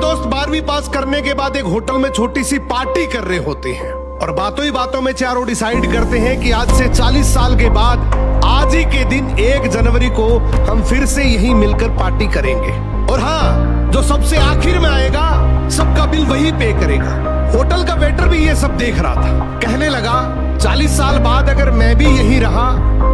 दोस्त 12वीं पास करने के बाद एक होटल में छोटी सी पार्टी कर रहे होते हैं और बातों ही बातों में चारों डिसाइड करते हैं कि आज से 40 साल के बाद आज ही के दिन 1 जनवरी को हम फिर से यही मिलकर पार्टी करेंगे। और हाँ, जो सबसे आखिर में आएगा सबका बिल वही पे करेगा। होटल का वेटर भी ये सब देख रहा था। कहने लगा 40 साल बाद अगर मैं भी यही रहा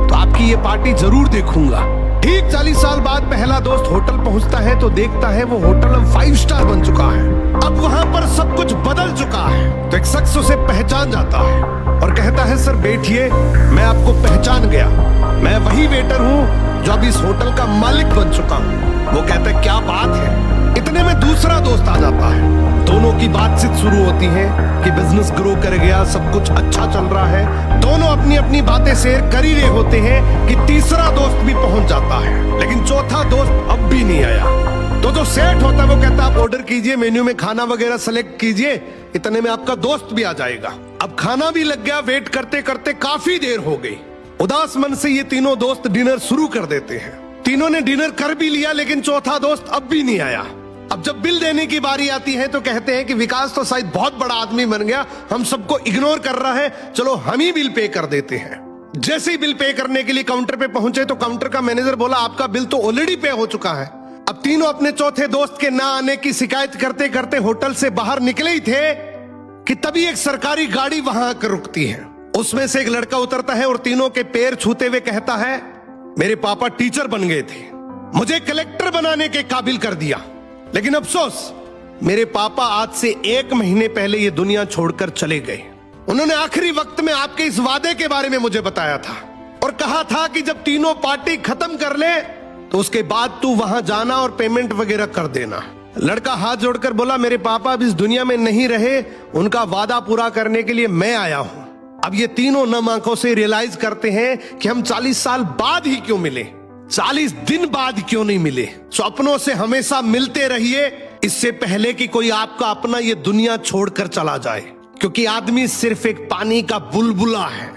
तो आपकी ये पार्टी जरूर देखूंगा। ठीक 40 साल बाद पहला दोस्त होटल पहुंचता है तो देखता है वो होटल अब 5 स्टार बन चुका है। अब वहां पर सब कुछ बदल चुका है। तो एक शख्स उसे पहचान जाता है और कहता है सर बैठिए, मैं आपको पहचान गया, मैं वही वेटर हूँ जो अब इस होटल का मालिक बन चुका हूँ। वो कहता है क्या बात है। इतने में दूसरा दोस्त आ जाता है। दोनों की बातचीत शुरू होती है कि बिजनेस ग्रो कर गया, सब कुछ अच्छा चल रहा है। दोनों अपनी अपनी बातें शेयर कर ही रहे होते हैं कि तीसरा दोस्त भी पहुंच जाता है, लेकिन चौथा दोस्त अब भी नहीं आया। तो जो सेठ होता है वो कहता है आप ऑर्डर कीजिए, मेन्यू में खाना वगैरह सेलेक्ट कीजिए, इतने में आपका दोस्त भी आ जाएगा। अब खाना भी लग गया। वेट करते करते काफी देर हो गई। उदास मन से ये तीनों दोस्त डिनर शुरू कर देते हैं। तीनों ने डिनर कर भी लिया, लेकिन चौथा दोस्त अब भी नहीं आया। अब जब बिल देने की बारी आती है तो कहते हैं कि विकास तो शायद बहुत बड़ा आदमी बन गया, हम सबको इग्नोर कर रहा है, चलो हम ही बिल पे कर देते हैं। जैसे ही बिल पे करने के लिए काउंटर पे पहुंचे तो काउंटर का मैनेजर बोला आपका बिल तो ऑलरेडी पे हो चुका है। अब तीनों अपने चौथे दोस्त के ना आने की शिकायत करते करते होटल से बाहर निकले ही थे कि तभी एक सरकारी गाड़ी वहां आकर रुकती है। उसमें से एक लड़का उतरता है और तीनों के पैर छूते हुए कहता है मेरे पापा टीचर बन गए थे, मुझे कलेक्टर बनाने के काबिल कर दिया, लेकिन अफसोस मेरे पापा आज से 1 महीने पहले ये दुनिया छोड़कर चले गए। उन्होंने आखिरी वक्त में आपके इस वादे के बारे में मुझे बताया था और कहा था कि जब तीनों पार्टी खत्म कर ले तो उसके बाद तू वहां जाना और पेमेंट वगैरह कर देना। लड़का हाथ जोड़कर बोला मेरे पापा अब इस दुनिया में नहीं रहे, उनका वादा पूरा करने के लिए मैं आया हूं। अब ये तीनों नम आंखों से रियलाइज करते हैं कि हम 40 साल बाद ही क्यों मिले, 40 दिन बाद क्यों नहीं मिले। स्वप्नों से हमेशा मिलते रहिए, इससे पहले कि कोई आपका अपना ये दुनिया छोड़कर चला जाए, क्योंकि आदमी सिर्फ एक पानी का बुलबुला है।